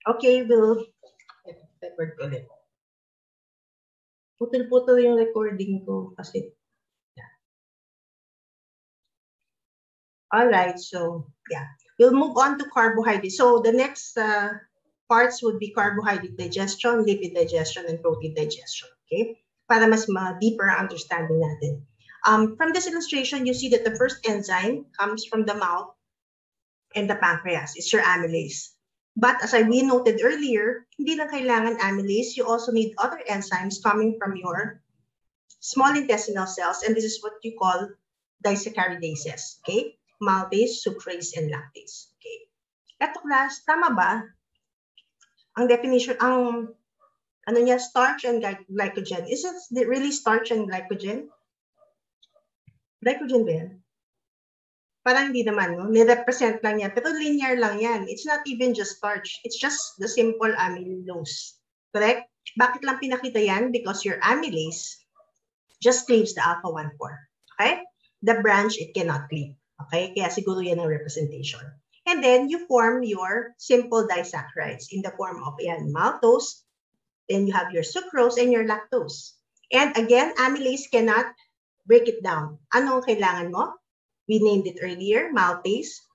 Okay, we'll record ulit. Putol-putol yung recording ko kasi. Yeah. All right, so yeah, we'll move on to carbohydrates. So the next parts would be carbohydrate digestion, lipid digestion, and protein digestion. Okay, para mas deeper understanding natin. From this illustration, you see that the first enzyme comes from the mouth and the pancreas. It's your amylase. But as we noted earlier, hindi lang kailangan amylase. You also need other enzymes coming from your small intestinal cells, and this is what you call disaccharidases. Okay, maltase, sucrase, and lactase. Okay. Eto class, tama ba? Ang definition, ang ano niya, starch and glycogen. Is it really starch and glycogen? Glycogen ba yan? Parang hindi naman, no? Ni-represent lang yan. Pero linear lang yan. It's not even just starch. It's just the simple amylose. Correct? Bakit lang pinakita yan? Because your amylase just cleaves the alpha-1,4. Okay? The branch, it cannot cleave. Okay? Kaya siguro yan ang representation. And then, you form your simple disaccharides in the form of maltose. Then you have your sucrose and your lactose. And again, amylase cannot break it down. Anong kailangan mo? We named it earlier, maltase,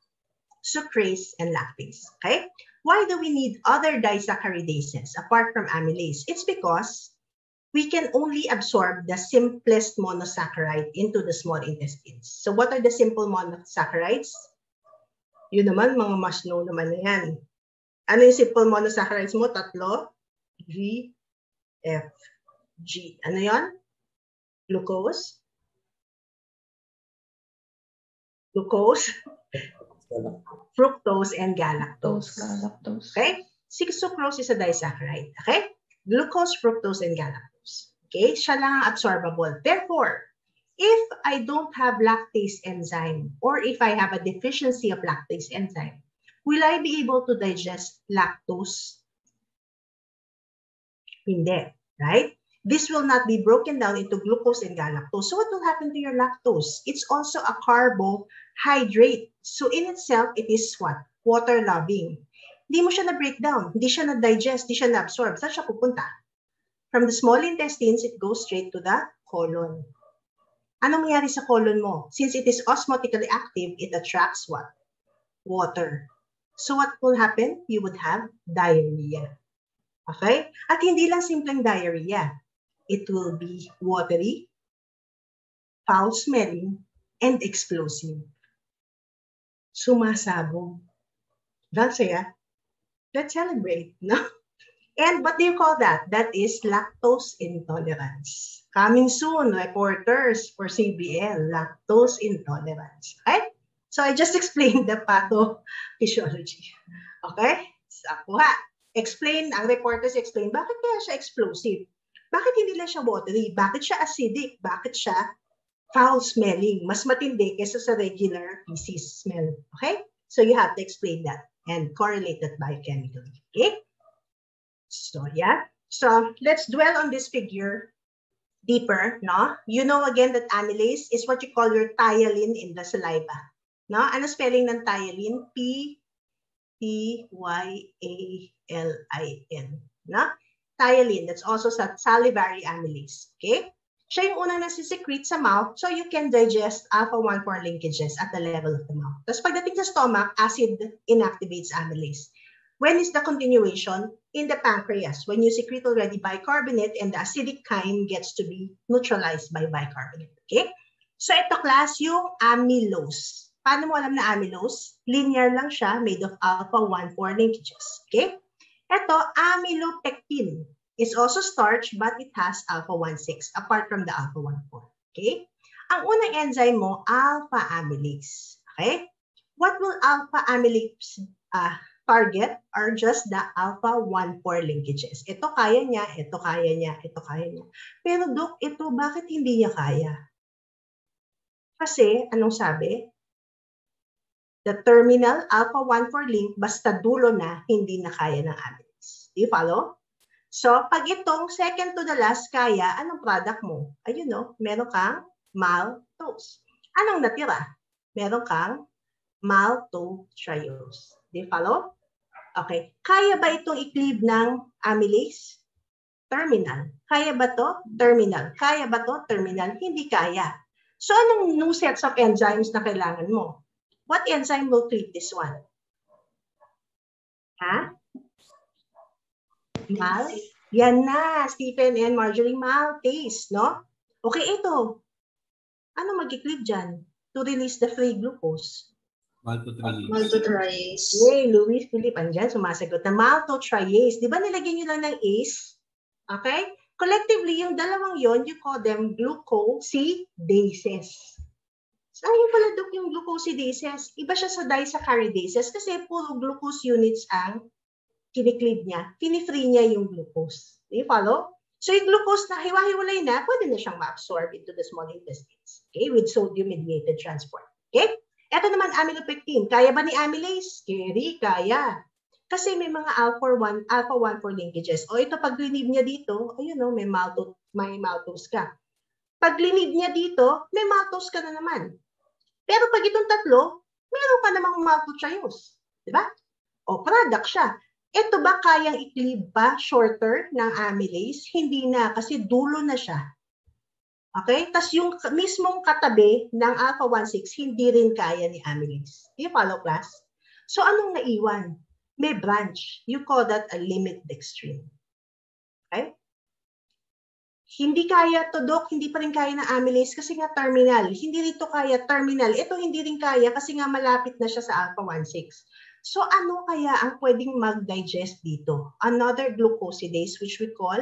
sucrase, and lactase. Okay? Why do we need other disaccaridases apart from amylase? It's because we can only absorb the simplest monosaccharide into the small intestines. So what are the simple monosaccharides? Yun naman, mga must know naman na yan. Ano yung simple monosaccharides mo? Tatlo? G, F, G. Ano yon? Glucose, fructose, and galactose. Okay? Sucrose is a disaccharide. Okay? Glucose, fructose, and galactose. Okay? Siya lang ang absorbable. Therefore, if I don't have lactase enzyme or if I have a deficiency of lactase enzyme, will I be able to digest lactose? Hindi. Right? This will not be broken down into glucose and galactose. So what will happen to your lactose? It's also a carbohydrate. So in itself, it is what? Water-loving. Hindi mo siya na-break down. Hindi siya na-digest. Hindi siya na-absorb. Saan siya pupunta? From the small intestines, it goes straight to the colon. Anong mangyari sa colon mo? Since it is osmotically active, it attracts what? Water. So what will happen? You would have diarrhea. Okay? At hindi lang simpleng diarrhea. It will be watery, foul-smelling, and explosive. Sumasabog. That's it. Let's celebrate, no? And what do you call that? That is lactose intolerance. Coming soon, reporters for CBL, lactose intolerance. Okay? So I just explained the pathophysiology. Okay? So, explain, ang reporters explain, bakit kaya siya explosive? Bakit hindi lang siya watery? Bakit siya acidic? Bakit siya foul-smelling? Mas matindi kaysa sa regular feces smell. Okay? So you have to explain that and correlate that biochemically. Okay? So, yeah. So let's dwell on this figure deeper, no? You know again that amylase is what you call your thiolin in the saliva. No? Ano spelling ng thiolin? P-Y-A-L-I-N. No? Thiolin, that's also salivary amylase. Okay? Siya yung unang nasisecrete sa mouth so you can digest alpha-1,4 linkages at the level of the mouth. Tapos pagdating sa stomach, acid inactivates amylase. When is the continuation? In the pancreas, when you secrete already bicarbonate and the acidic chyme gets to be neutralized by bicarbonate. Okay? So ito class, yung amylose. Paano mo alam na amylose? Linear lang siya, made of alpha-1,4 linkages. Okay? Ito, amylopectin is also starch but it has alpha-1,6 apart from the alpha-1,4. Okay? Ang unang enzyme mo, alpha-amylase. Okay? What will alpha-amylase target are just the alpha-1,4 linkages. Ito kaya niya, ito kaya niya, ito kaya niya. Pero Dok, ito bakit hindi niya kaya? Kasi, anong sabi? The terminal alpha-1,4 link, basta dulo na, hindi na kaya ng amylase. Do you follow? So, pag itong second to the last kaya, anong product mo? Ayun no, meron kang maltose. Anong natira? Meron kang maltotriose. Do you follow? Okay. Kaya ba itong i-cleave ng amylase? Terminal. Kaya ba to? Terminal. Kaya ba to? Terminal. Hindi kaya. So, anong new sets of enzymes na kailangan mo? What enzyme will cleave this one? Ha? Yan na, Stephen and Marjorie, maltase, no? Okay, ito. Ano mag-cleave dyan to release the free glucose? Maltotriase. Yay, Luis Philip, andyan, sumasagot na maltotriase. Di ba nilagyan nyo lang ng ACE? Okay? Collectively, yung dalawang yon, you call them glucosidases. So, ayun pala, Dok, yung glucosidases. Iba siya sa disaccharidases kasi puro glucose units ang kinikleave niya. Fini-free niya yung glucose. Do you follow? So, yung glucose na hiwa-hiwalay na, pwede na siyang ma-absorb into the small intestines. Okay? With sodium-mediated transport. Okay? Ito naman, amylopectin. Kaya ba ni amylase? Kaya. Kasi may mga alpha-1 for linkages. O ito, pag linib niya dito, ayun o, may maltose ka. Pag linib niya dito, may maltose ka na naman. Pero pag itong tatlo, meron ka namang maltotriose. Diba? O, product siya. Ito ba kayang i-cleave pa shorter ng amylase? Hindi na, kasi dulo na siya. Okay? Tapos yung mismong katabi ng alpha-1,6, hindi rin kaya ni amylase. Do you follow, class? So, anong naiwan? May branch. You call that a limit dextrin. Okay? Hindi kaya to, Doc. Hindi pa rin kaya ng amylase kasi nga terminal. Hindi rito kaya terminal. Ito hindi rin kaya kasi nga malapit na siya sa alpha-1,6. So, ano kaya ang pwedeng mag-digest dito? Another glucosidase which we call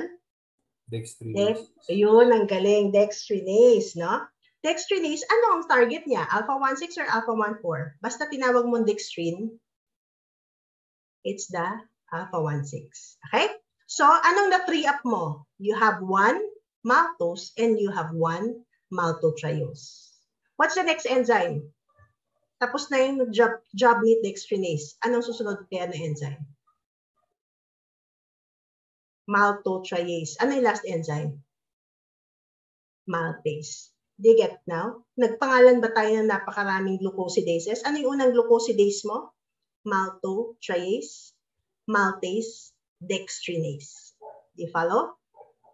Dextrinase. Ayun, ang galing. Dextrinase, no? Dextrinase, ano ang target niya? Alpha-1,6 or alpha-1,4? Basta tinawag mong dextrin, it's the alpha-1,6. Okay? So, anong na-free up mo? You have one maltose and you have one maltotriose. What's the next enzyme? Tapos na yung job ni dextrinase. Anong susunod kaya na enzyme? Maltotriase. Ano yung last enzyme? Maltase. Do you get now? Nagpangalan ba tayo ng napakaraming glucosidases? Ano yung unang glucosidase mo? Maltotriase, maltase, dextrinase. Do you follow?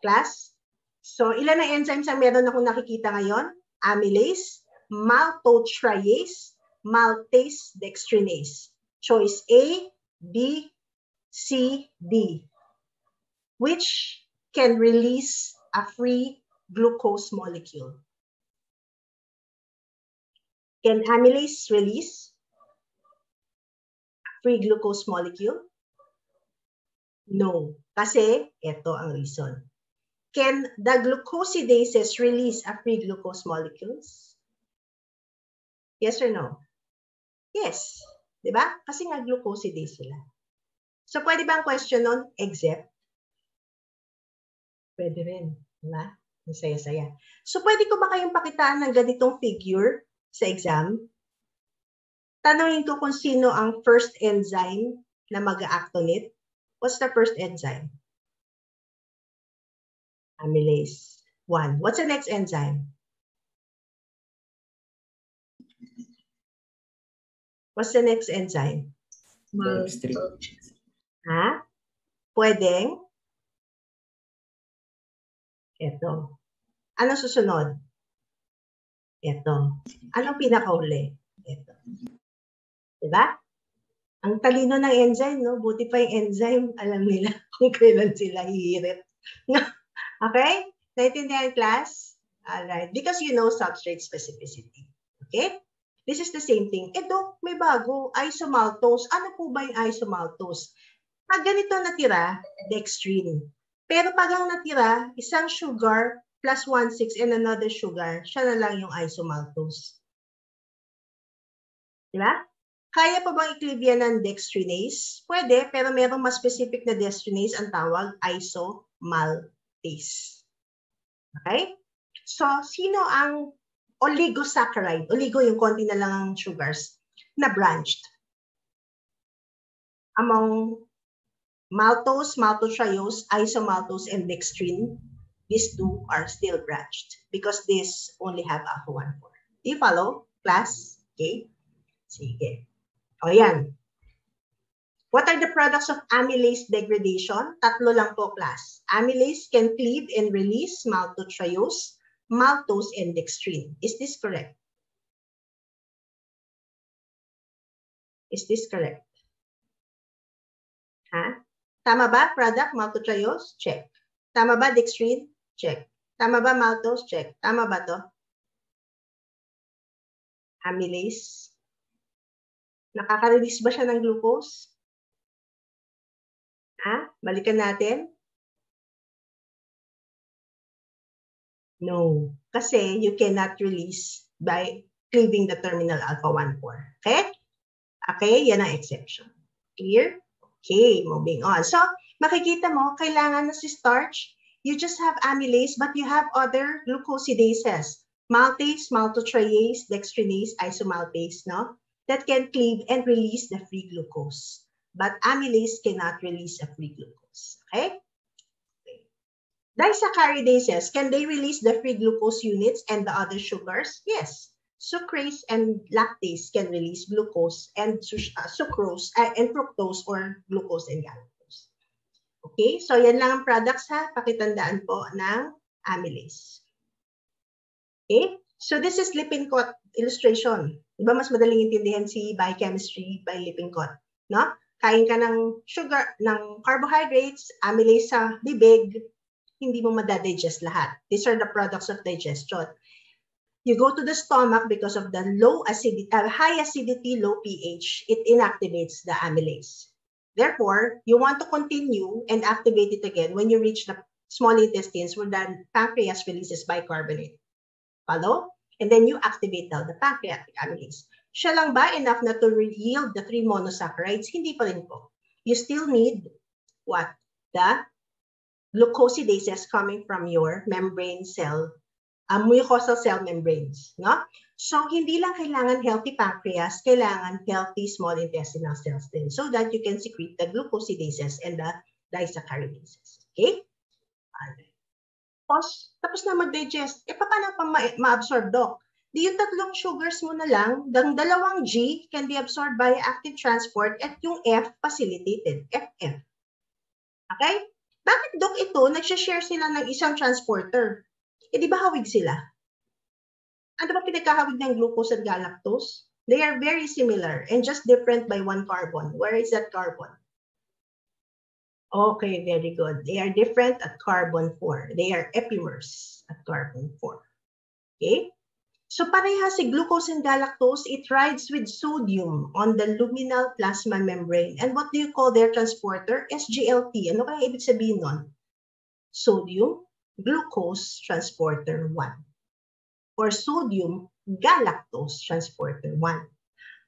Class? So, ilan ang enzymes ang meron akong nakikita ngayon? Amylase, maltotriase, maltase, dextrinase. Choice A, B, C, D. Which can release a free glucose molecule? Can amylase release a free glucose molecule? No. Kasi, ito ang reason. Can the glucosidases release a free glucose molecules? Yes or no? Yes. Diba? Kasi nga glucosidase sila. So, pwede ba ang question nun? Except? Pwede rin. Diba? Ang saya-saya. So, pwede ko ba kayong pakitaan ng ganitong figure sa exam? Tanungin ko kung sino ang first enzyme na mag-act on it. What's the first enzyme? Amylase. 1. What's the next enzyme? What's the next enzyme? Maltotriase. Ha? Pwedeng? Ito. Ano susunod? Ito. Anong pinakahuli? Ito. Diba? Ang talino ng enzyme, no? Buti pa yung enzyme, alam nila kung kailan sila hihirit. Okay? Naintindihan, class? Alright. Because you know substrate specificity. Okay? This is the same thing. Ito, may bago. Isomaltose. Ano po ba yung isomaltose? Pag ganito natira, dextrin. Pero pag ang natira, isang sugar plus 1,6 and another sugar, siya na lang yung isomaltose. Diba? Kaya pa bang i-cleave yan ng dextrinase? Pwede, pero merong mas specific na dextrinase ang tawag isomaltase. Okay? So, sino ang oligosaccharide? Oligo yung konti na lang ang sugars na branched. Among maltose, maltotriose, isomaltose, and dextrin, these two are still branched because these only have alpha-1,4. Do you follow, class? Okay? Sige. O yan. What are the products of amylase degradation? Tatlo lang po, class. Amylase can cleave and release maltotriose, maltose, and dextrine. Is this correct? Is this correct? Ha? Tama ba, product, maltotriose? Check. Tama ba, dextrine? Check. Tama ba, maltose? Check. Tama ba to? Amylase. Nakaka-release ba siya ng glucose? Ha? Balikan natin. No. Kasi you cannot release by cleaving the terminal alpha-1,4. Okay? Okay, yan ang exception. Clear? Okay, moving on. So, makikita mo, kailangan na si starch, you just have amylase, but you have other glucosidases. Maltase, maltotriase, dextrinase, isomaltase, no? That can cleave and release the free glucose. But amylase cannot release a free glucose. Okay? Disaccharidases, can they release the free glucose units and the other sugars? Yes. Sucrase and lactase can release glucose and sucrose and fructose or glucose and galactose. Okay? So, yan lang ang products ha. Pakitandaan po ng amylase. Okay? So, this is Lippincott illustration. Diba mas madaling intindihan si biochemistry by Lippincott? No? Kain ka ng sugar, ng carbohydrates, amylase sa bibig, hindi mo madadigest lahat. These are the products of digestion. You go to the stomach because of the low acidity, high acidity, low pH, it inactivates the amylase. Therefore, you want to continue and activate it again when you reach the small intestines where the pancreas releases bicarbonate. Follow? And then you activate now the pancreatic amylase. Siya lang ba enough na to yield the 3 monosaccharides? Hindi pa rin po. You still need what? The glucosidases coming from your membrane cell, mucosal cell membranes. No? So, hindi lang kailangan healthy pancreas, kailangan healthy small intestinal cells din so that you can secrete the glucosidases and the disaccharidases. Okay? Tapos na mag-digest. Paano pa ma-absorb, Doc? Di yung tatlong sugars mo na lang, ang dalawang G can be absorbed by active transport at yung F facilitated, FF. Okay? Bakit, Doc, ito, nagsha-share sila ng isang transporter? Di ba hawig sila? Ano ba pinagkahawig ng glucose at galactose? They are very similar and just different by 1 carbon. Where is that carbon? Okay, very good. They are different at carbon 4. They are epimers at carbon 4. Okay? So pareha si glucose and galactose, it rides with sodium on the luminal plasma membrane. And what do you call their transporter? SGLT. Ano kaya ibig sabihin nun? Sodium glucose transporter 1. Or sodium galactose transporter 1.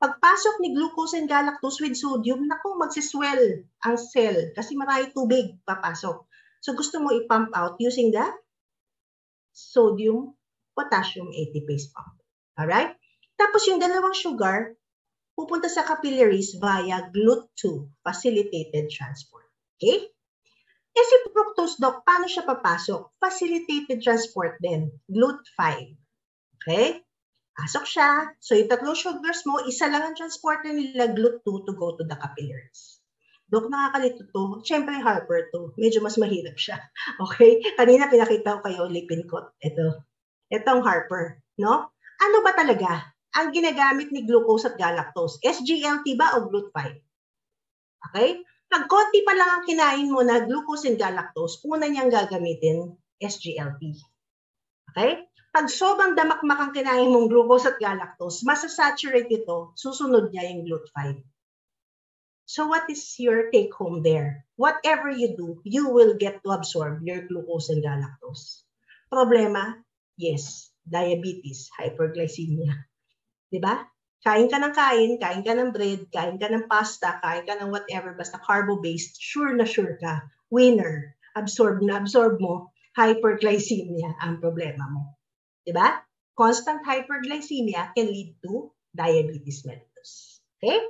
Pagpasok ni glucose and galactose with sodium, naku, magsiswell ang cell kasi marami tubig papasok. So gusto mo i-pump out using the sodium potassium ATPase pump. Alright? Tapos yung dalawang sugar, pupunta sa capillaries via GLUT2, facilitated transport. Okay? Eh si fructose, Doc, paano siya papasok? Facilitated transport din, GLUT5. Okay? Pasok siya. So yung tatlong sugars mo, isa lang ang transporter nila, GLUT2, to go to the capillaries. Doc, nakakalito to. Siyempre, Harper to. Medyo mas mahirap siya. Okay? Kanina pinakita ko kayo, Lippincott. Itong Harper, no? Ano ba talaga ang ginagamit ni glucose at galactose? SGLT ba o GLUT5? Okay? Pag konti pa lang ang kinain mo na glucose and galactose, una niyang gagamitin, SGLT. Okay? Pag sobrang damakmak ang kinain mong glucose at galactose, masasaturate ito, susunod niya yung GLUT5. So what is your take home there? Whatever you do, you will get to absorb your glucose and galactose. Problema? Yes, diabetes, hyperglycemia. Diba? Kain ka ng bread, kain ka ng pasta, kain ka ng whatever, basta carbo-based, sure na sure ka, winner, absorb mo, hyperglycemia ang problema mo. Diba? Constant hyperglycemia can lead to diabetes mellitus. Okay?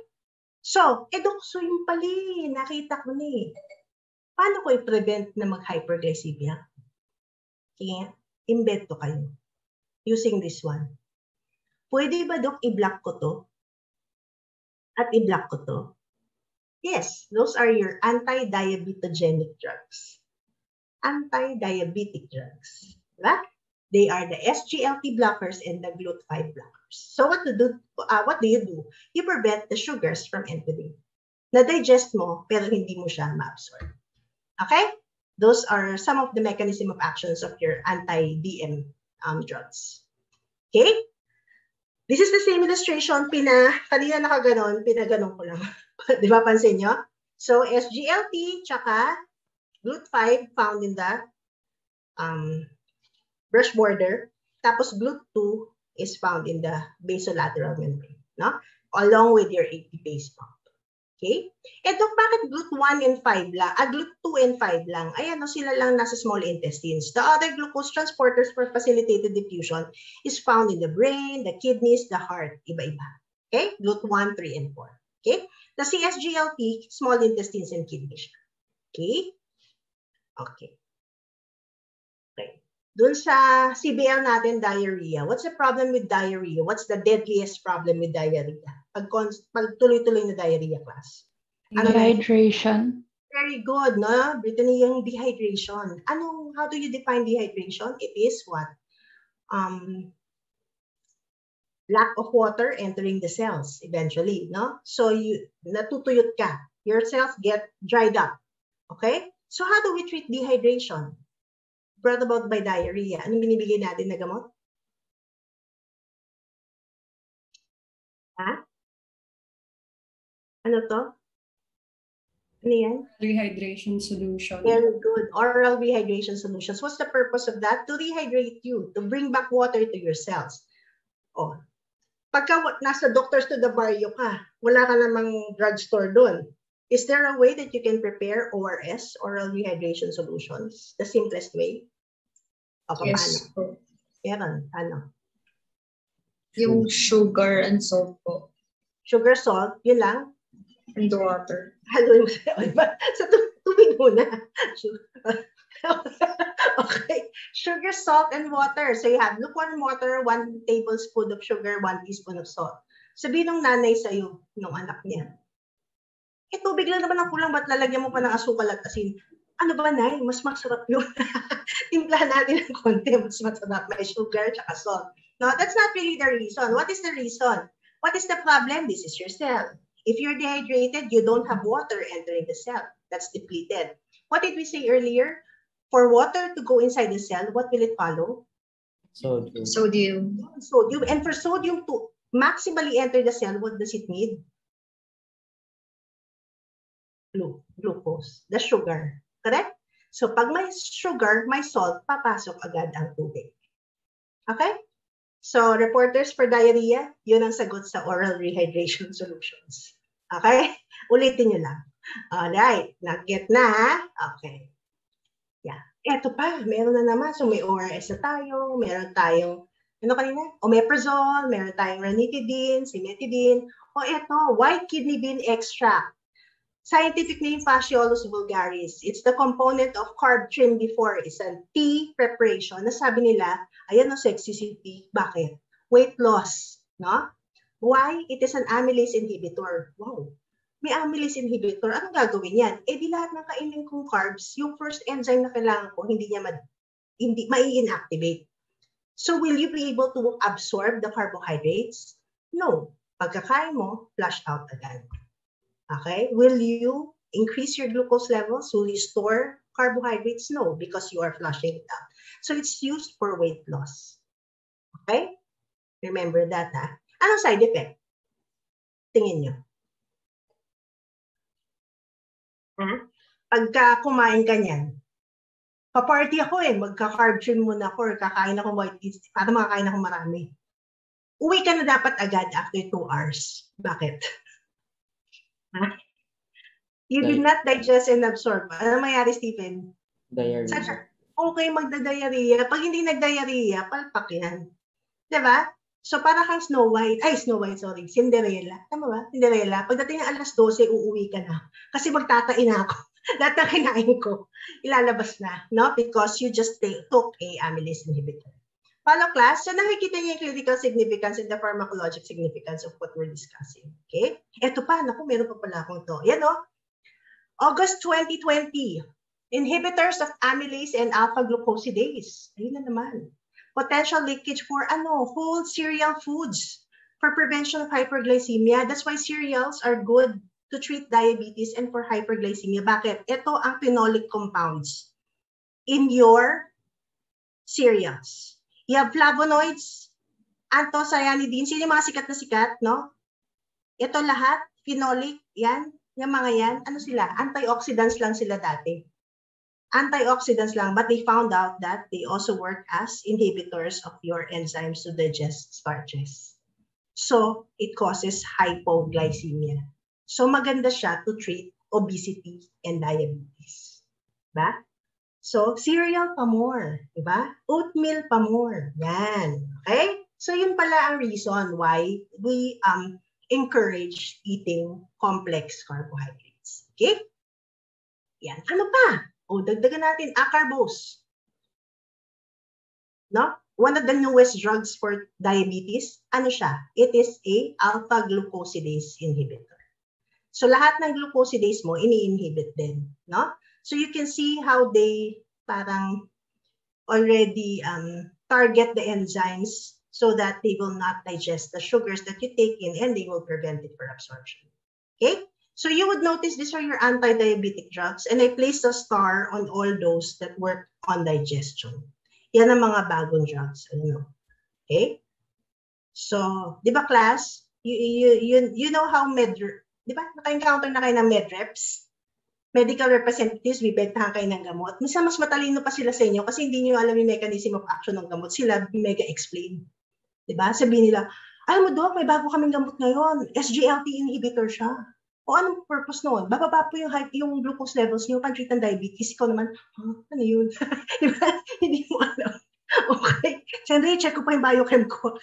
So, so yung pali, nakita ko na eh. Paano ko i-prevent na mag-hyperglycemia? Kaya, imbento kayo using this one. Pwede ba, Dok, i-block ko to? At i-block ko to? Yes, those are your anti-diabetogenic drugs. Anti-diabetic drugs. Diba? They are the SGLT blockers and the GLUT5 blockers. So what do you do? You prevent the sugars from entering. Na-digest mo, pero hindi mo siya ma-absorb. Okay? Those are some of the mechanism of actions of your anti-DM drugs. Okay? This is the same illustration. Kanina nakaganon, pinaganon ko lang. Di ba, pansin nyo? So, SGLT, tsaka GLUT5 found in the brush border. Tapos GLUT2 is found in the basolateral membrane, no? Along with your ATPase pump. Okay? Eto, bakit GLUT1 and 5 lang? GLUT2 and 5 lang. Ayan, no, sila lang nasa small intestines. The other glucose transporters for facilitated diffusion is found in the brain, the kidneys, the heart. Iba-iba. Okay? GLUT1, 3, and 4. Okay? The CSGLT, small intestines and kidneys. Okay? Okay. Okay. Dun sa CBL natin, diarrhea. What's the problem with diarrhea? What's the deadliest problem with diarrhea? Pag tuloy-tuloy na diarrhea class. Dehydration. Very good, no? Brittany, yung dehydration. How do you define dehydration? It is what? Lack of water entering the cells eventually, no? So natutuyot ka. Your cells get dried up. Okay? So how do we treat dehydration? Brought about by diarrhea. Anong binibigay natin na gamot? Ha? Ano to? Ano yan? Rehydration solution. Very good. Oral rehydration solutions. What's the purpose of that? To rehydrate you, to bring back water to your cells. Oh. Pagka nasa doctors to the barrio ka, wala ka namang drugstore doon. Is there a way that you can prepare ORS, oral rehydration solutions? The simplest way? O, Yes. Meron. Ano? Yung sugar and salt po. Sugar, salt, yun lang. And water. Haluin mo sa tubig muna. Okay. Sugar, salt, and water. So you have lukewarm water, 1 tablespoon of sugar, 1 teaspoon of salt. Sabihin ng nanay sa'yo, nung anak niya, tubig lang naman ang kulang, ba't lalagyan mo pa ng asukal at asin? Ano ba, Nay? Mas masarap yun. Timplahan natin ng konti, mas masarap. May sugar, tsaka salt. No, that's not really the reason. What is the reason? What is the problem? This is your cell. If you're dehydrated, you don't have water entering the cell. That's depleted. What did we say earlier? For water to go inside the cell, what will it follow? Sodium. Sodium. And for sodium to maximally enter the cell, what does it need? Glucose, the sugar. Correct? So pag may sugar, may salt, papasok agad ang tubig. Okay? So, reporters for diarrhea, yun ang sagot sa oral rehydration solutions. Okay? Ulitin nyo lang. Alright. Nag-get na, ha? Okay. Yeah. Eto pa, meron na naman. So, may ORS na tayo. Meron tayong, ano kanina? Omeprazole. Meron tayong ranitidine, cimetidine. O eto, white kidney bean extract. Scientific name, Fasciolus vulgaris. It's the component of carb trim before. It's a tea preparation. Nasabi nila, ayan ang sexy tea. Bakit? Weight loss. No? Why? It is an amylase inhibitor. Wow. May amylase inhibitor. Anong gagawin yan? Di lahat ng kainin kong carbs, yung first enzyme na kailangan ko, hindi mai-inactivate. So will you be able to absorb the carbohydrates? No. Pagkakain mo, flush out agad. Okay? Will you increase your glucose levels? Will you store carbohydrates? No, because you are flushing it out. So it's used for weight loss. Okay? Remember that, ha? Anong side effect? Tingin nyo. Pagka kumain ka niyan, pa-party ako magka-carb trim muna ako or kakain ako white meat para makakain ako marami. Uwi ka na dapat agad after 2 hours. Bakit? You did not digest and absorb. Ano mayari, Stephen? Diarrhea. Okay, magda-diarrhea. Pag hindi nag-diarrhea, palpak yan. Diba? So, para kang Cinderella. Tama ba? Cinderella. Pagdating ng alas 12, uuwi ka na. Kasi magtatain na ako. Lahat ng kinain ko, ilalabas na. No? Because you just took a amylase inhibitor. Follow class. So nakikita niyo yung clinical significance and the pharmacologic significance of what we're discussing. Okay? Eto pa, naku, meron pa pala akong to. Yan o. August 2020, inhibitors of amylase and alpha-glucosidase. Ayun na naman. Potential leakage for full cereal foods for prevention of hyperglycemia. That's why cereals are good to treat diabetes and for hyperglycemia. Bakit? Ito ang phenolic compounds in your cereals. You have flavonoids, anthocyanidins. Sino yung mga sikat na sikat, no? Ito lahat, phenolic, yan. Yung mga yan, ano sila? Antioxidants lang sila dati. Antioxidants lang, but they found out that they also work as inhibitors of your enzymes to digest starches. So, it causes hypoglycemia. So, maganda siya to treat obesity and diabetes. Diba? So, cereal pa more. Diba? Oatmeal pa more. Yan. Okay? So, yun pala ang reason why we encourage eating complex carbohydrates. Okay? Yan. Ano pa? O, dagdagan natin, acarbose. No? One of the newest drugs for diabetes, ano siya? It is a alpha-glucosidase inhibitor. So, lahat ng glucosidase mo, ini-inhibit din. No? So, you can see how they parang already target the enzymes so that they will not digest the sugars that you take in and they will prevent it for absorption. Okay? So you would notice these are your anti-diabetic drugs and I placed a star on all those that work on digestion. Yan ang mga bagong drugs. Okay? So, di ba class, you know how di ba, naka-encounter na kayo ng medreps? Medical representatives, bibentahan kayo ng gamot. Minsan mas matalino pa sila sa inyo kasi hindi nyo alam yung mechanism of action ng gamot. Sila mega-explain. Diba? Sabihin nila, alam mo Doc, may bago kaming gamot ngayon. SGLT inhibitor siya. O anong purpose noon? Bababa po yung glucose levels niyo, pan-treat ng diabetes. Ikaw naman, ano yun? Diba? Hindi mo alam. Okay? Siyempre, check ko pa yung biochem ko.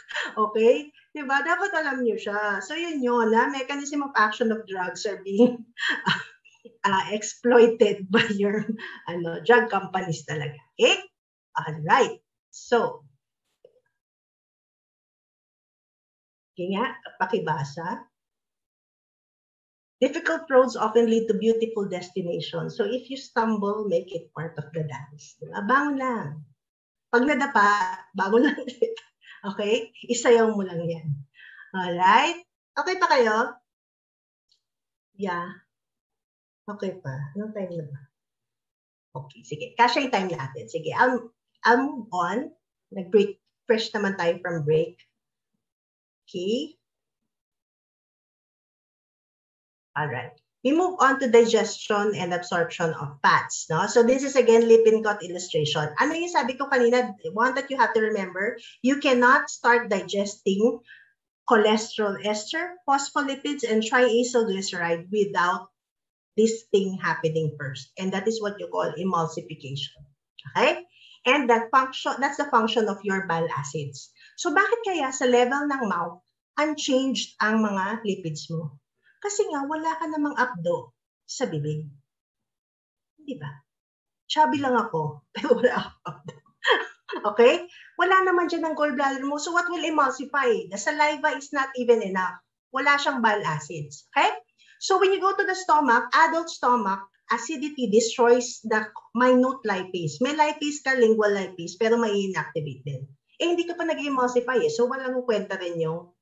Okay? Diba? Dapat alam niyo siya. So yun yun, mechanism of action of drugs are being exploited by your drug companies talaga. Okay? Alright. So, okay nga, pakibasa. Difficult roads often lead to beautiful destinations. So if you stumble, make it part of the dance. Diba? Bangon lang. Pag nadapa, bangon lang. Okay? Isayaw mo lang yan. Alright? Okay pa kayo? Yeah. Okay pa. Anong time na ba? Okay, sige. Kasya yung time natin. Sige, I'll move on. Nag-break. Fresh naman tayo from break. Okay. All right. We move on to digestion and absorption of fats. No? So this is again Lippincott illustration. Ano yung sabi ko kanina? One that you have to remember, you cannot start digesting cholesterol ester, phospholipids, and triacylglyceride without this thing happening first. And that is what you call emulsification. Okay? And that's the function of your bile acids. So bakit kaya sa level ng mouth, unchanged ang mga lipids mo? Kasi nga, wala ka namang abdo sa bibig. Di ba? Chubby lang ako, pero wala akong abdo. Okay? Wala naman dyan ang gallbladder mo. So what will emulsify? The saliva is not even enough. Wala siyang bile acids. Okay? So when you go to the stomach, adult stomach, acidity destroys the minute lipase. May lipase ka, lingual lipase, pero may inactivate din. Eh, hindi ka pa nag-emulsify eh. So walang kwenta rin yung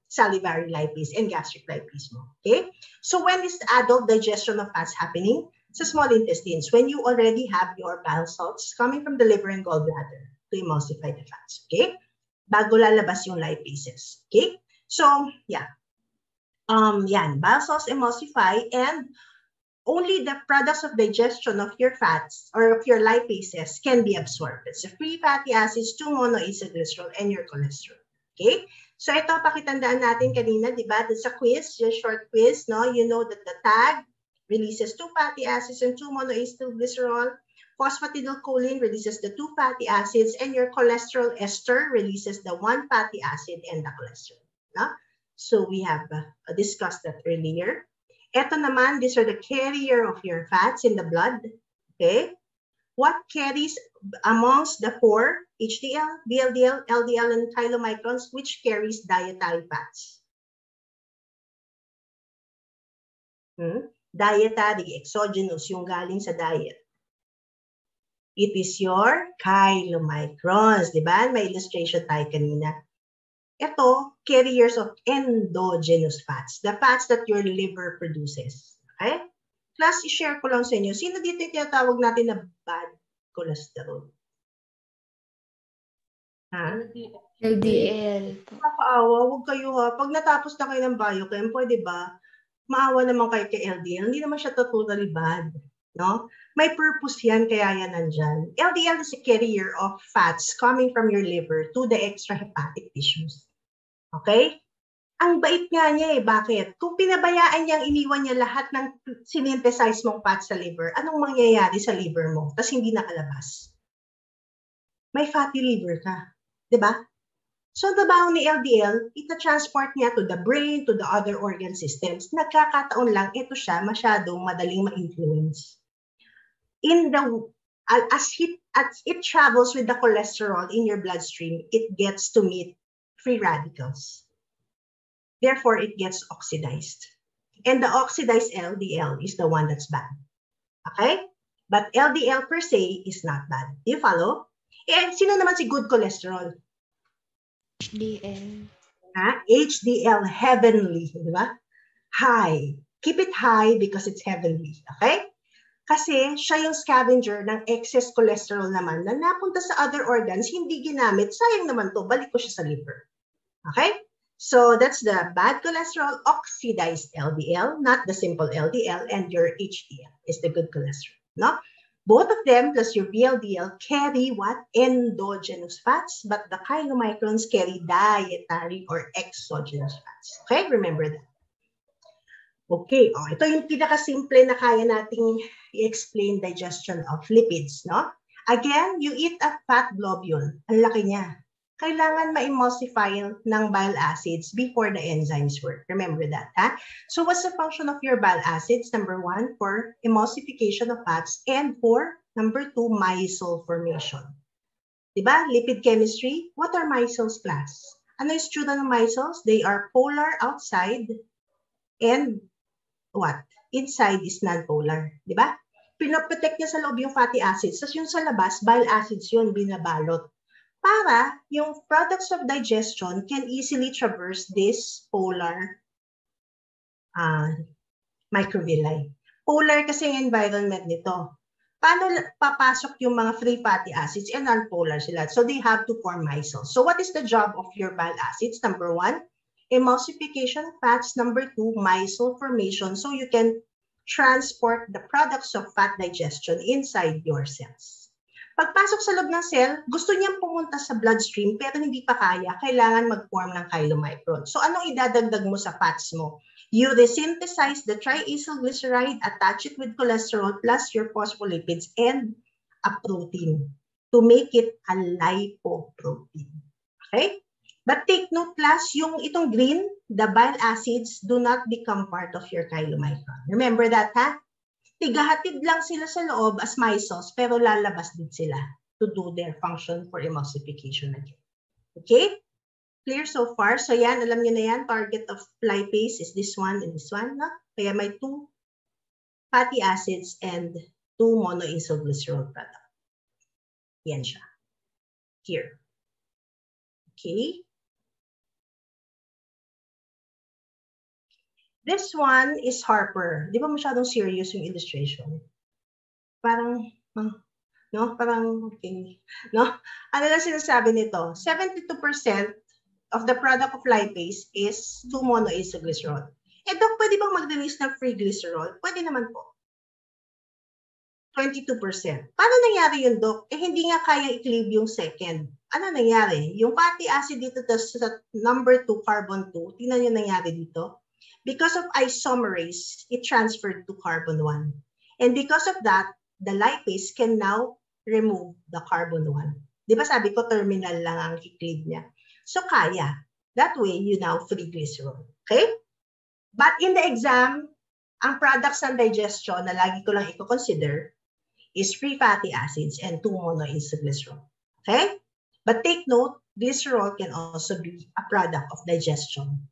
salivary lipase and gastric lipase mo. Okay? So when is the adult digestion of fats happening? Sa small intestines, when you already have your bile salts coming from the liver and gallbladder to emulsify the fats. Okay? Bago lalabas yung lipases. Okay? So, yeah. Yan, bile salts emulsify and only the products of digestion of your fats or of your lipases can be absorbed. It's the free fatty acids, 2-monoacylglycerol, and your cholesterol. Okay? So ito, pakitandaan natin kanina, di ba? It's a quiz, just short quiz, no? You know that the tag releases 2 fatty acids and 2-monoacylglycerol. Phosphatidylcholine releases the 2 fatty acids, and your cholesterol ester releases the 1 fatty acid and the cholesterol. No? So we have discussed that earlier. Ito naman, these are the carrier of your fats in the blood. Okay? What carries amongst the 4, HDL, VLDL, LDL, and chylomicrons, which carries dietary fats? Dietary, exogenous, yung galing sa diet. It is your chylomicrons, di ba? May illustration tayo kanina. Ito, carriers of endogenous fats, the fats that your liver produces. Okay? Plus, i-share ko lang sa inyo, sino dito yung tinatawag natin na bad cholesterol? Ha? LDL. Nakakaawa, huwag kayo ha. Pag natapos na kayo ng biochem, pwede ba? Maawa naman kayo kay LDL. Hindi naman siya totally bad. No? May purpose yan, kaya yan nandyan. LDL is a carrier of fats coming from your liver to the extrahepatic tissues. Okay? Ang bait nga niya eh. Bakit? Kung pinabayaan niyang iniwan niya lahat ng synthesize mong fats sa liver, anong mangyayari sa liver mo? Tapos hindi nakalabas. May fatty liver ka. Diba? So, ang trabaho ni LDL, ita-transport niya to the brain, to the other organ systems. Nagkakataon lang, ito siya masyadong madaling ma-influence. As it travels with the cholesterol in your bloodstream, it gets to meet free radicals. Therefore, it gets oxidized. And the oxidized LDL is the one that's bad. Okay? But LDL per se is not bad. Do you follow? Eh, sino naman si good cholesterol? HDL. HDL, heavenly, di ba? High. Keep it high because it's heavenly. Okay? Kasi siya yung scavenger ng excess cholesterol naman na napunta sa other organs, hindi ginamit. Sayang naman to, balik ko siya sa liver. Okay? So that's the bad cholesterol, oxidized LDL, not the simple LDL, and your HDL is the good cholesterol. No? Both of them plus your VLDL carry what? Endogenous fats, but the chylomicrons carry dietary or exogenous fats. Okay? Remember that. Okay, ito yung pinakasimple na kaya nating i-explain digestion of lipids, no? Again, you eat a fat globule. Ang laki niya. Kailangan ma-emulsify ng bile acids before the enzymes work. Remember that, ha? So what's the function of your bile acids? Number 1, for emulsification of fats, and for, number 2, micelle formation. Diba? Lipid chemistry. What are micelles, class? Ano yung student ng micelles? They are polar outside and what? Inside is non-polar. Diba? Pinoprotect niya sa loob yung fatty acids. Tapos yung sa labas, bile acids yun, binabalot. Para yung products of digestion can easily traverse this polar microvilli. Polar kasi yung environment nito. Paano papasok yung mga free fatty acids and non-polar sila? So they have to form micelles. So what is the job of your bile acids? Number 1, emulsification of fats. Number 2, micelle formation. So you can transport the products of fat digestion inside your cells. Pagpasok sa loob ng cell, gusto niyang pumunta sa bloodstream pero hindi pa kaya, kailangan mag-form ng chylomicron. So anong idadagdag mo sa fats mo? You resynthesize the triacylglyceride, attach it with cholesterol plus your phospholipids and a protein to make it a lipoprotein. Okay? But take note, class, yung itong green, the bile acids do not become part of your chylomicron. Remember that, ha? Tigahatid lang sila sa loob as micelles, pero lalabas din sila to do their function for emulsification again. Okay? Clear so far? So yan, alam niyo na yan, target of lipase is this one and this one. No? Kaya may 2 fatty acids and 2 monoacylglycerol product. Yan siya. Here. Okay? This one is Harper. Di ba masyadong serious yung illustration? Parang, no? Parang, okay. No? Ano lang sinasabi nito? 72% of the product of lipase is 2 monoacylglycerol. Eh, Doc, pwede bang mag-release ng free glycerol? Pwede naman po. 22%. Paano nangyari yun, Doc? Eh, hindi nga kaya i-cleave yung second. Ano nangyari? Yung fatty acid dito sa number 2, carbon 2, tingnan nyo nangyari dito. Because of isomerase, it transferred to carbon 1. And because of that, the lipase can now remove the carbon 1. Di ba sabi ko, terminal lang ang i-cleave niya. So kaya. That way, you now free glycerol. Okay? But in the exam, ang products ng digestion na lagi ko lang i-consider is free fatty acids and 2 monoacylglycerol. Okay? But take note, glycerol can also be a product of digestion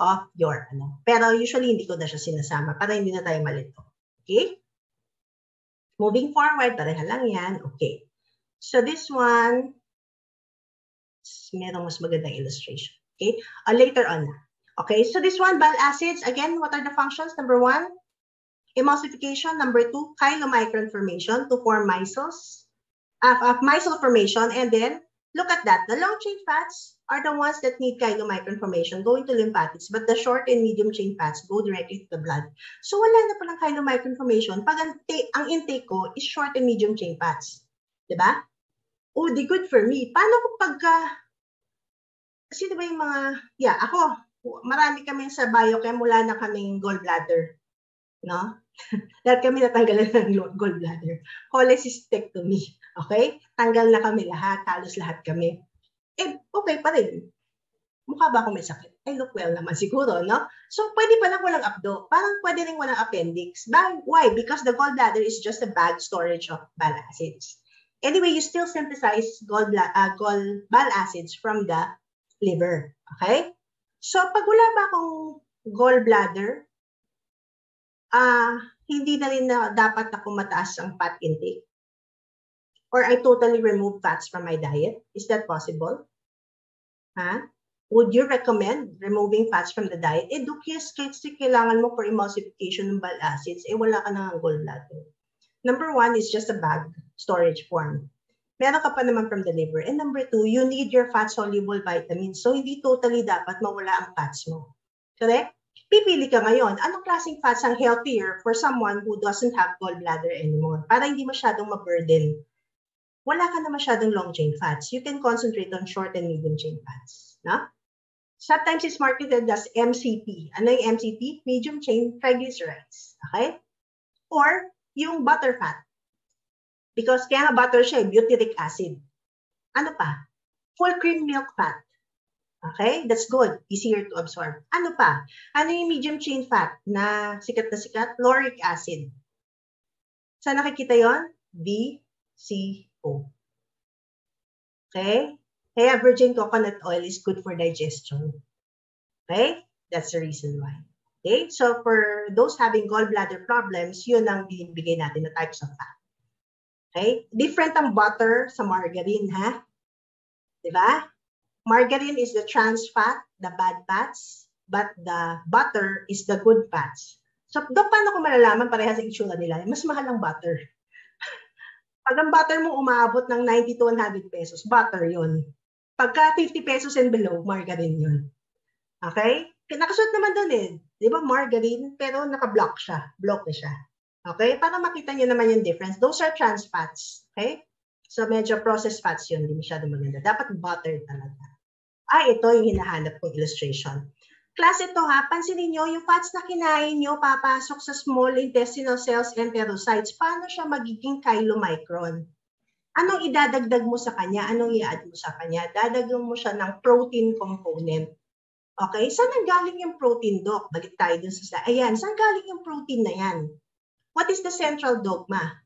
of your ano. Pero usually hindi ko na siya sinasama para hindi na tayo malito. Okay? Moving forward, pareha lang yan. Okay. So this one, merong mas magandang illustration. Okay? Later on na. Okay, so this one, bile acids, again, what are the functions? Number 1, emulsification. Number 2, chylomicron formation to form micelles, micelle formation. And then, look at that. The long chain fats are the ones that need chylomicron formation going to lymphatics, but the short and medium chain fats go directly to the blood. So, wala na palang chylomicron formation pag ang intake ko is short and medium chain fats. Diba? Oh, di good for me. Paano ko pagka, sino ba yung mga, yeah, ako, marami kami sa biochem, wala na kaming gallbladder. No? Lahat kami natanggalan ng gallbladder. Cholecystectomy. Okay? Tanggal na kami lahat. Halos lahat kami. Eh, okay pa rin. Mukha ba ako may sakit? I look well naman siguro, no? So, pwede pa lang walang abdo. Parang pwede rin walang appendix. Why? Because the gallbladder is just a bag storage of bile acids. Anyway, you still synthesize bile acids from the liver. Okay? So, pag wala ba akong gallbladder, hindi na rin na dapat ako mataas ang fat intake. Or I totally remove fats from my diet. Is that possible? Would you recommend removing fats from the diet? Eh, yes, kasi kailangan mo for emulsification ng bile acids, eh wala ka na ng gallbladder. Number 1 is just a bag storage form. Meron ka pa naman from the liver. And number 2, you need your fat-soluble vitamins. So, hindi totally dapat mawala ang fats mo. Correct? Pipili ka ngayon. Anong klaseng fats ang healthier for someone who doesn't have gallbladder anymore? Para hindi masyadong ma-burden. Wala ka na masyadong long-chain fats. You can concentrate on short and medium-chain fats. No? Sometimes it's marketed as MCT. Ano yung MCT? Medium-chain triglycerides. Okay? Or yung butter fat. Because kaya nga butter siya, butyric acid. Ano pa? Full cream milk fat. Okay? That's good. Easier to absorb. Ano pa? Ano yung medium chain fat na sikat? Lauric acid. Saan nakikita yon? VCO. Okay? Kaya virgin coconut oil is good for digestion. Okay? That's the reason why. Okay? So for those having gallbladder problems, yun ang binibigay natin na types of fat. Okay? Different ang butter sa margarine, ha? Diba? Margarine is the trans fat, the bad fats, but the butter is the good fats. So, paano ko malalaman parehas ang itsura nila? Mas mahal ang butter. Pag ang butter mo umaabot ng 90 to 100 pesos, butter yun. Pagka 50 pesos and below, margarine yun. Okay? Nakasuot naman doon eh. Diba margarine, pero naka-block siya. Block na siya. Okay? Para makita nyo naman yung difference. Those are trans fats. Okay? So, medyo processed fats yun. Hindi masyado maganda. Dapat butter talaga. Ito yung hinahanap kong illustration. Class, ito ha. Pansinin nyo, yung fats na kinain nyo, papasok sa small intestinal cells, enterocytes. Paano siya magiging chylomicron? Anong idadagdag mo sa kanya? Anong i-add mo sa kanya? Dadagdag mo siya ng protein component. Okay? Saan galing yung protein, Doc? Balik tayo dun sa ayan. Saan galing yung protein na yan? What is the central dogma?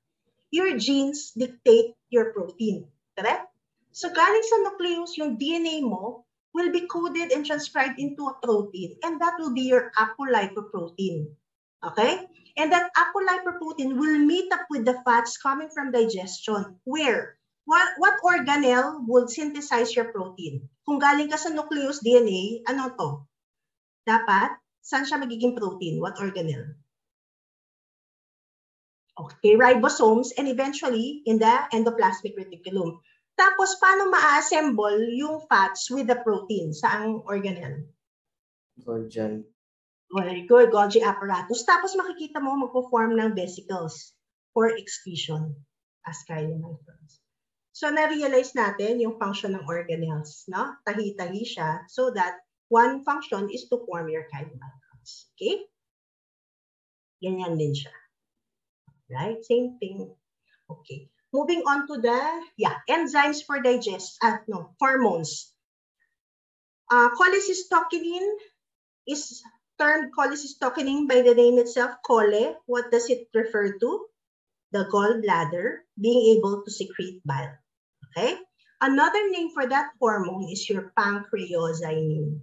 Your genes dictate your protein. Correct? So galing sa nucleus, yung DNA mo will be coded and transcribed into a protein, and that will be your apolipoprotein. Okay? And that apolipoprotein will meet up with the fats coming from digestion. Where? What organelle would synthesize your protein? Kung galing ka sa nucleus DNA, ano to? Dapat, saan siya magiging protein? What organelle? Okay, ribosomes and eventually in the endoplasmic reticulum. Tapos, paano ma-assemble yung fats with the protein? Saang organelle? Golgi. Very good, Golgi apparatus. Tapos makikita mo magpo-form ng vesicles for excretion as chylomicrons. So, na-realize natin yung function ng organelles, no? Tahi-tahi siya so that one function is to form your chylomicrons. Okay? Ganyan din siya. Right? Same thing. Okay. Moving on to the, enzymes for hormones. Cholecystokinin is termed cholecystokinin by the name itself, chole. What does it refer to? The gallbladder being able to secrete bile. Okay? Another name for that hormone is your pancreosynin.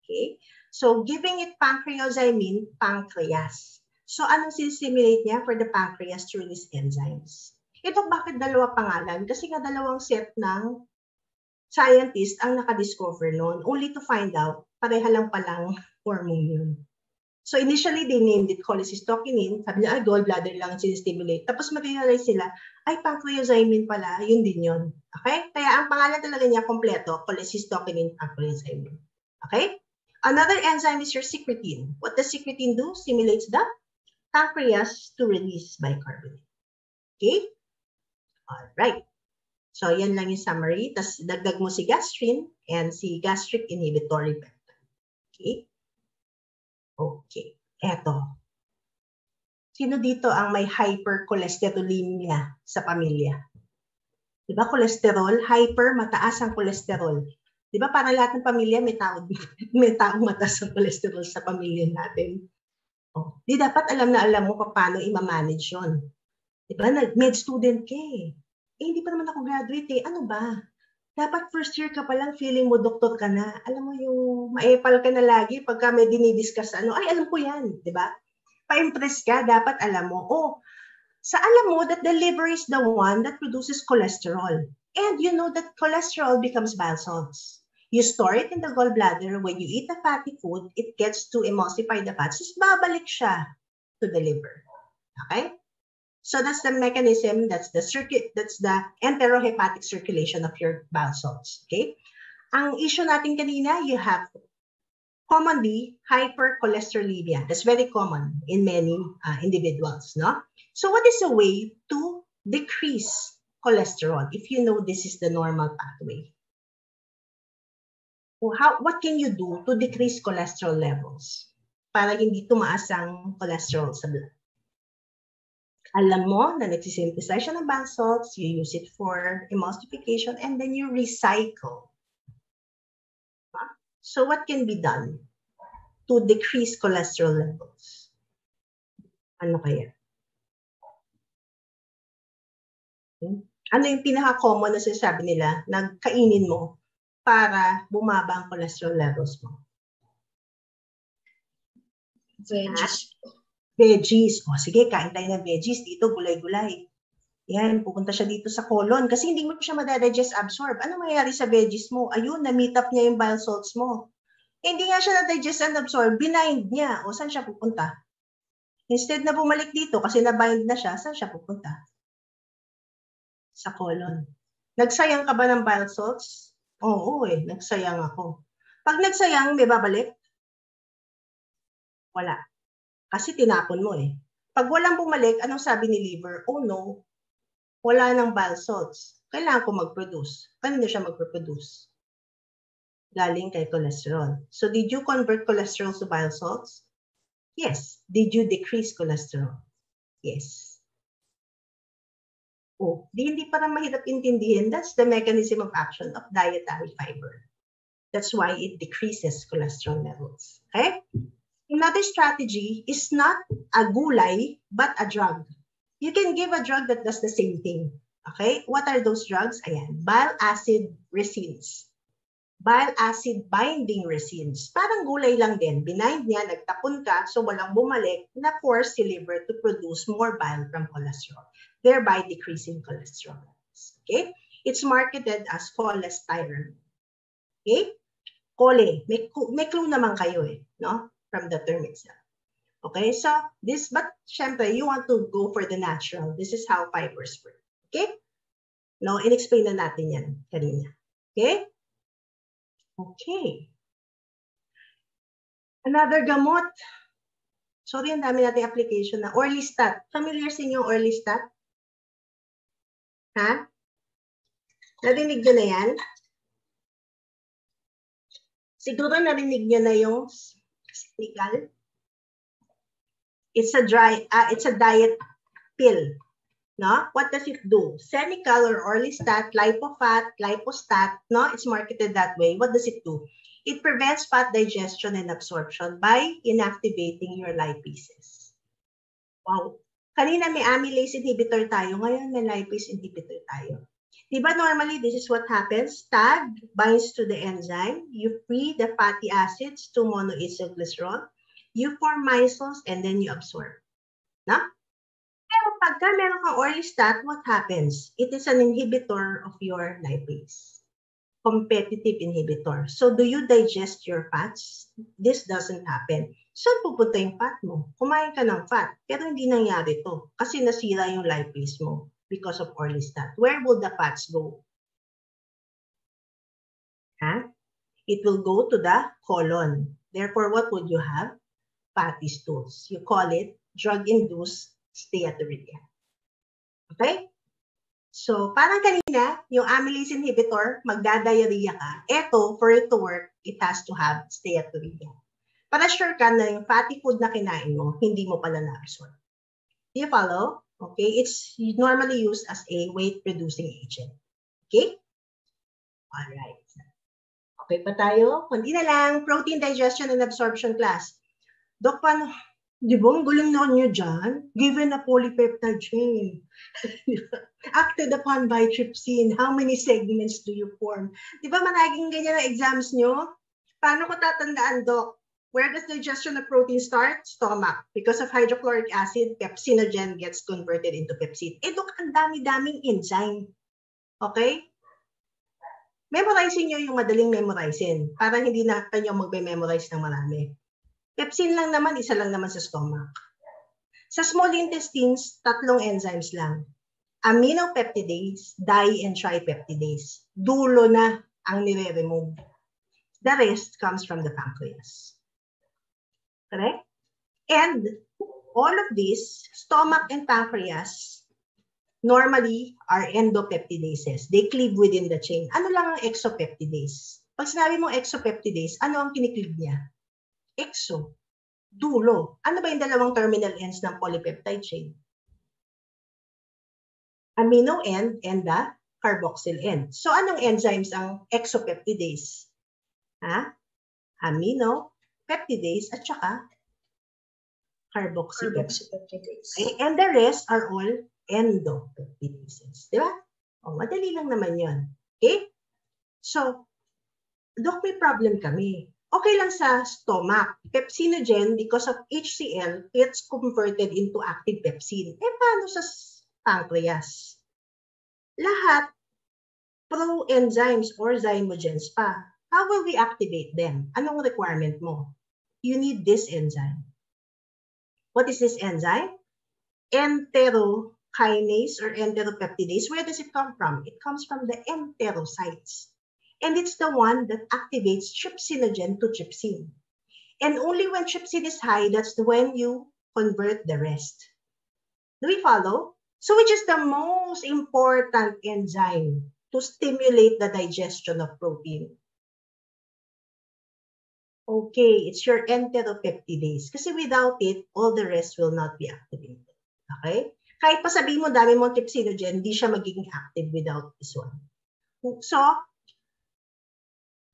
Okay? So, giving it pancreozymin, pancreas. So, anong sinistimulate niya for the pancreas to release enzymes? Ito, bakit dalawa pangalan? Kasi nga dalawang set ng scientist ang nakadiscover noon, only to find out, pareha lang palang hormone yun. So, initially, they named it cholecystokinin. Sabi niya, gallbladder lang sinistimulate. Tapos, materialize sila, ay, pancreozymin pala, yun din yun. Okay? Kaya, ang pangalan talaga niya, kompleto, cholecystokinin, pancreozymin. Okay? Another enzyme is your secretin. What does secretin do? Stimulates the pancreas to release bicarbonate. Okay? Alright. So, yan lang yung summary. Tapos, dagdag mo si gastrin and si gastric inhibitory peptide. Okay? Okay. Eto. Sino dito ang may hypercholesterolemia sa pamilya? Diba, cholesterol? Hyper, mataas ang cholesterol. Diba, para lahat ng pamilya may taong mataas ang cholesterol sa pamilya natin. Oh, di dapat alam na alam mo paano i-manage yun. Diba, nag-med student ka eh. Hindi pa naman ako graduate eh. Ano ba? Dapat first year ka pa lang, feeling mo doktor ka na. Alam mo yung maepal ka na lagi pagka may dinidiscuss ano, ay alam ko yan, di ba? Pa-impress ka, dapat alam mo, alam mo that the liver is the one that produces cholesterol. And you know that cholesterol becomes bile salts. You store it in the gallbladder. When you eat a fatty food, it gets to emulsify the fats. Just babalik siya to the liver. Okay? So that's the mechanism, that's the enterohepatic circulation of your bile salts. Okay? Ang issue natin kanina, you have commonly hypercholesterolemia. That's very common in many individuals, no? So what is a way to decrease cholesterol if you know this is the normal pathway? What can you do to decrease cholesterol levels para hindi tumaas ang cholesterol sa blood? Alam mo na nagsisynthesize siya ng bile salts, you use it for emulsification, and then you recycle. So what can be done to decrease cholesterol levels? Ano kaya? Ano yung pinaka-common na sinasabi nila na kainin mo para bumaba ang cholesterol levels mo? Veggies. O sige, kain tayo ng veggies. Dito, gulay-gulay. Yan, pupunta siya dito sa colon kasi hindi mo siya madadigest absorb. Ano mangyayari sa veggies mo? Ayun, na-meet up niya yung bile salts mo. Hindi nga siya na-digest and absorb, binind niya. O saan siya pupunta? Instead na bumalik dito kasi na-bind na siya, saan siya pupunta? Sa colon. Nagsayang ka ba ng bile salts? Oo nagsayang ako. Pag nagsayang, may babalik? Wala. Kasi tinapon mo eh. Pag walang bumalik, anong sabi ni liver? Oh no, wala nang bile salts. Kailangan ko mag-produce. Kanino siya mag-produce? Galing kay cholesterol. So did you convert cholesterol to bile salts? Yes. Did you decrease cholesterol? Yes. Hindi parang mahirap intindihin. That's the mechanism of action of dietary fiber. That's why it decreases cholesterol levels. Okay? Another strategy is not a gulay, but a drug. You can give a drug that does the same thing. Okay? What are those drugs? Ayan, bile acid resins. Bile acid binding resins. Parang gulay lang din. Binind niya, nagtapon ka, so walang bumalik, na-force si liver to produce more bile from cholesterol, thereby decreasing cholesterol levels. Okay? It's marketed as cholestyramine. Okay? Chole. May clue naman kayo no? From the term itself. Okay, so but syempre, you want to go for the natural. This is how fibers work. Okay? No, in-explain na natin yan kanina. Okay? Okay. Another gamot. Sorry, ang dami natin application na. Orlistat. Familiar sa inyo Orlistat? Ha? Narinig nyo na yan? Siguro narinig nyo na yung Senegal. It's a diet pill. No? What does it do? Senecal or Orlistat, lipofat, lipostat, no? It's marketed that way. What does it do? It prevents fat digestion and absorption by inactivating your lipases. Wow. Kanina may amylase inhibitor tayo, ngayon may lipase inhibitor tayo. Diba normally this is what happens? Tag binds to the enzyme. You free the fatty acids to monoacylglycerol. You form micelles and then you absorb. No? Pero pagka meron kang orlistat, what happens? It is an inhibitor of your lipase. Competitive inhibitor. So do you digest your fats? This doesn't happen. Saan pupunta yung fat mo? Kumain ka ng fat, pero hindi nangyari to kasi nasira yung lipase mo because of orlistat. Where will the fats go? Huh? It will go to the colon. Therefore, what would you have? Fatty stools. You call it drug-induced steatorrhea. Okay? So, parang kanina, yung amylase inhibitor, magdadiarrhea ka. Ito, for it to work, it has to have steatorrhea. Para sure ka na yung fatty food na kinain mo, hindi mo pala na-absorb. Do you follow? Okay, it's normally used as a weight-reducing agent. Okay? Alright. Okay pa tayo? Kundi na lang, protein digestion and absorption class. Dok, paano? Di ba, ang galing na nyo dyan? Given a polypeptide chain. Acted upon by trypsin, how many segments do you form? Di ba managing ganyan ang exams nyo? Paano ko tatandaan, Doc? Where does digestion of protein start? Stomach. Because of hydrochloric acid, pepsinogen gets converted into pepsin. Eh, Doc, ang dami-daming enzyme. Okay? Memorizing nyo yung madaling memorizing para hindi na kayo magbe-memorize ng marami. Pepsin lang naman, isa lang naman sa stomach. Sa small intestines, 3 enzymes lang. Aminopeptidase, di- and tripeptidase. Dulo na ang nire-remove. The rest comes from the pancreas. Correct? And all of these, stomach and pancreas, normally are endopeptidases. They cleave within the chain. Ano lang ang exopeptidase? Pag sinabi mong exopeptidase, ano ang kinikleave niya? Exo, dulo. Ano ba yung dalawang terminal ends ng polypeptide chain? Amino end and the carboxyl end. So, anong enzymes ang exopeptidase? Ha? Amino, peptidase, at saka carboxypeptidase. Okay? And the rest are all endopeptidases. Di ba? O, madali lang naman yun. Okay? So, Dok, may problem kami. Okay lang sa stomach. Pepsinogen, because of HCl, gets converted into active pepsin. Eh, paano sa pancreas? Lahat pro-enzymes or zymogens pa. How will we activate them? Anong requirement mo? You need this enzyme. What is this enzyme? Enterokinase or enteropeptidase. Where does it come from? It comes from the enterocytes. And it's the one that activates trypsinogen to trypsin. And only when trypsin is high, that's when you convert the rest. Do we follow? So which is the most important enzyme to stimulate the digestion of protein? Okay, it's your enteropeptidase. Kasi without it, all the rest will not be activated. Okay? Kahit pa sabihin mo dami mong trypsinogen, hindi siya magiging active without this one. So,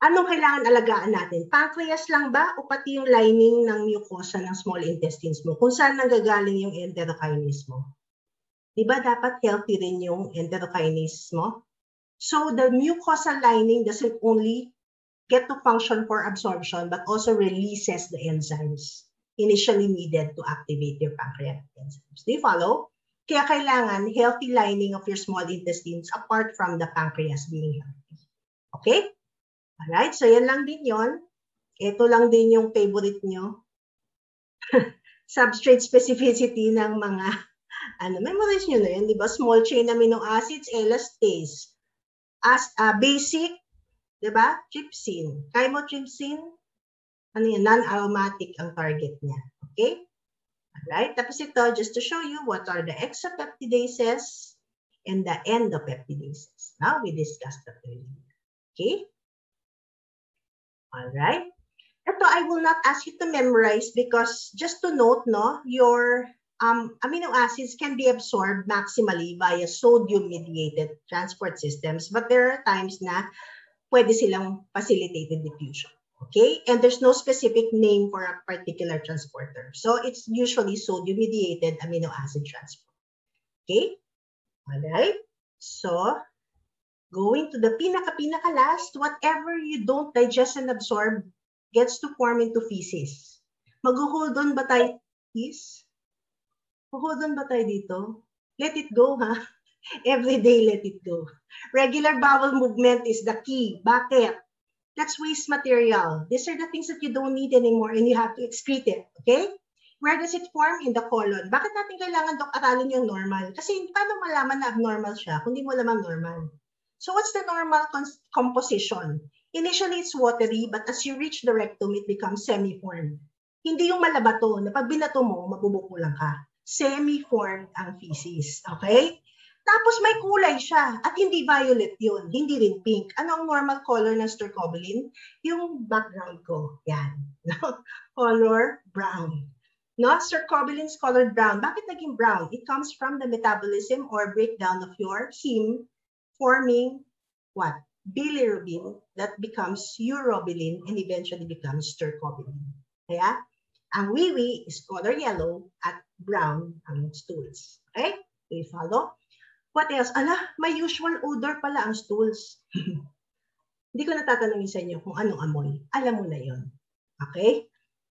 anong kailangan alagaan natin? Pancreas lang ba o pati yung lining ng mucosa ng small intestines mo? Kung saan nanggagaling yung enterokinase mo? Diba dapat healthy rin yung enterokinase mo? So the mucosal lining doesn't only get to function for absorption but also releases the enzymes initially needed to activate your pancreatic enzymes. Do you follow? Kaya kailangan healthy lining of your small intestines apart from the pancreas being healthy. Okay? Alright, so yan lang din yon. Ito lang din yung favorite nyo. Substrate specificity ng mga, memorize nyo na yun, di ba? Small chain amino acids, elastase. Basic, di ba? Trypsin. Chymotrypsin, non-aromatic ang target niya. Okay? Alright, tapos ito, just to show you what are the exopeptidases and the endopeptidases. Now, we discussed that earlier. Okay? All right. Ito, I will not ask you to memorize because just to note, no, your amino acids can be absorbed maximally via sodium-mediated transport systems, but there are times na pwede silang facilitated diffusion. Okay? And there's no specific name for a particular transporter. So it's usually sodium-mediated amino acid transport. Okay? All right. So Going to the pinaka last, whatever you don't digest and absorb gets to form into feces. Mag-hold on ba tayo, please? Hold on ba tayo dito? Let it go, ha? Every day, let it go. Regular bowel movement is the key. Bakit? That's waste material. These are the things that you don't need anymore and you have to excrete it, okay? Where does it form? In the colon. Bakit natin kailangan, Dok, aralin yung normal? Kasi paano malaman na abnormal siya kung di mo alam ang normal? So what's the normal composition? Initially, it's watery, but as you reach the rectum, it becomes semi-formed. Hindi yung malabato, na pag binato mo, mabubuko lang ka. Semi-formed ang feces, okay? Tapos may kulay siya, at hindi violet yun, hindi rin pink. Ano ang normal color ng stercobilin? Yung background ko, yan. Color brown. No, stercobilin is colored brown. Bakit naging brown? It comes from the metabolism or breakdown of your heme, forming what? Bilirubin that becomes urobilin and eventually becomes stercobilin. Kaya, ang wiwi is color yellow at brown ang stools. Okay? Do you follow? What else? Ala, may usual odor pala ang stools. Hindi ko natatanungin sa inyo kung anong amoy. Alam mo na yon. Okay?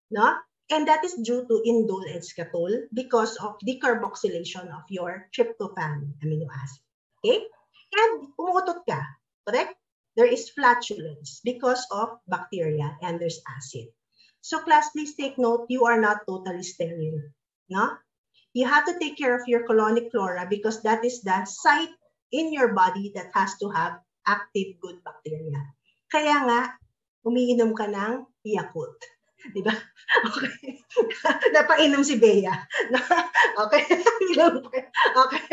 No? And that is due to indole and scatol because of decarboxylation of your tryptophan amino acid. Okay? And umuutot ka, correct? There is flatulence because of bacteria and there's acid. So class, please take note, you are not totally sterile. No? You have to take care of your colonic flora because that is the site in your body that has to have active good bacteria. Kaya nga, umiinom ka ng Yakult. Diba? Okay. Napainom si Bea. Okay. Okay.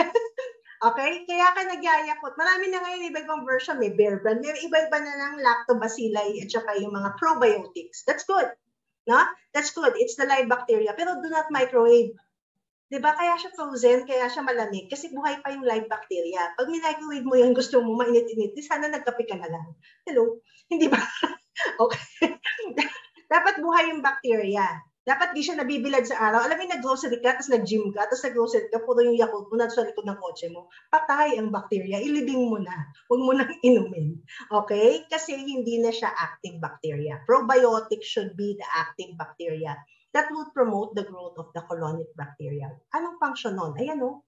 Okay? Kaya ka nagyayakot. Marami na ngayon iba-ibang version. May Bear Brand. May iba-iba na ng lactobacilli at saka yung mga probiotics. That's good. No? That's good. It's the live bacteria. Pero do not microwave. Diba? Kaya siya frozen, kaya siya malamig. Kasi buhay pa yung live bacteria. Pag minicrowave mo yan, gusto mo mainit-init, sana nagkape ka na lang. Hello? Hindi ba? Okay. Dapat buhay yung bacteria. Dapat di siya nabibilad sa araw. Alam mo, nag-grocery ka, tapos nag-gym ka, tapos nag-grocery ka, puro yung Yakult mo na sa likod ng kotse mo. Patay ang bacteria. Ilibing mo na. Huwag mo nang inumin. Okay? Kasi hindi na siya active bacteria. Probiotic should be the active bacteria that will promote the growth of the colonic bacteria. Anong function nun? Ayan o.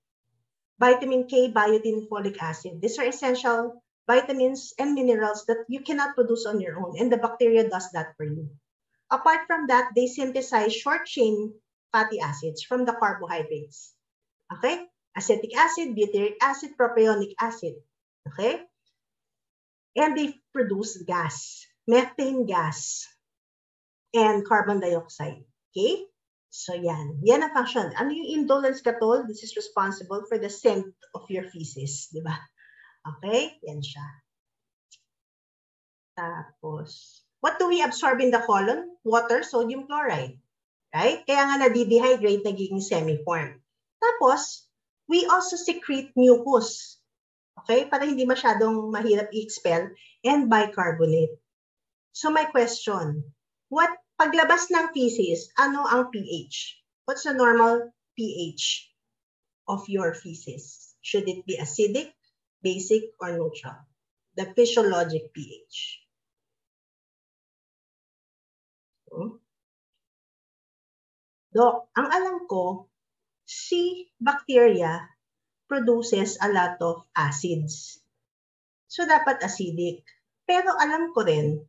Vitamin K, biotin, folic acid. These are essential vitamins and minerals that you cannot produce on your own, and the bacteria does that for you. Apart from that, they synthesize short-chain fatty acids from the carbohydrates. Okay? Acetic acid, butyric acid, propionic acid. Okay? And they produce gas, methane gas, and carbon dioxide. Okay? So yan. Yan ang function. Ano yung indole and scatol? This is responsible for the scent of your feces. Diba? Okay? Yan siya. Tapos, what do we absorb in the colon? Water, sodium chloride. Right? Kaya nga na-dehydrate, nagiging semi-form. Tapos, we also secrete mucus. Okay? Para hindi masyadong mahirap i-expel. And bicarbonate. So my question, paglabas ng feces, ano ang pH? What's the normal pH of your feces? Should it be acidic, basic, or neutral? The physiologic pH. Doc, ang alam ko, si bacteria produces a lot of acids. So, dapat acidic. Pero alam ko rin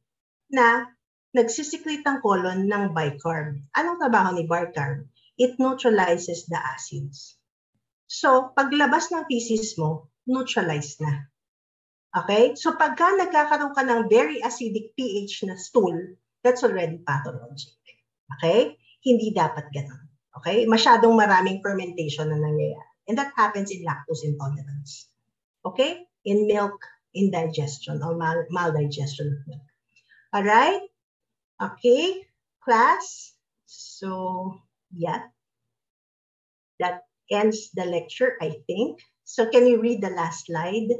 na nagsisecrete ang colon ng bicarb. Anong trabaho ni bicarb? It neutralizes the acids. So, paglabas ng feces mo, neutralize na. Okay? So, pagka nagkakaroon ka ng very acidic pH na stool, that's already pathologic. Okay? Hindi dapat ganun. Okay? Masyadong maraming fermentation na nangyayari. And that happens in lactose intolerance. Okay? In milk indigestion or maldigestion of milk. Alright? Okay, class. So, yeah. That ends the lecture, I think. So, can you read the last slide?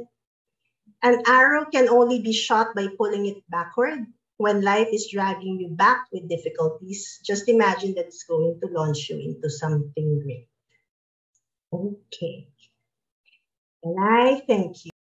An arrow can only be shot by pulling it backward. When life is dragging you back with difficulties, just imagine that it's going to launch you into something great. Okay. And I thank you.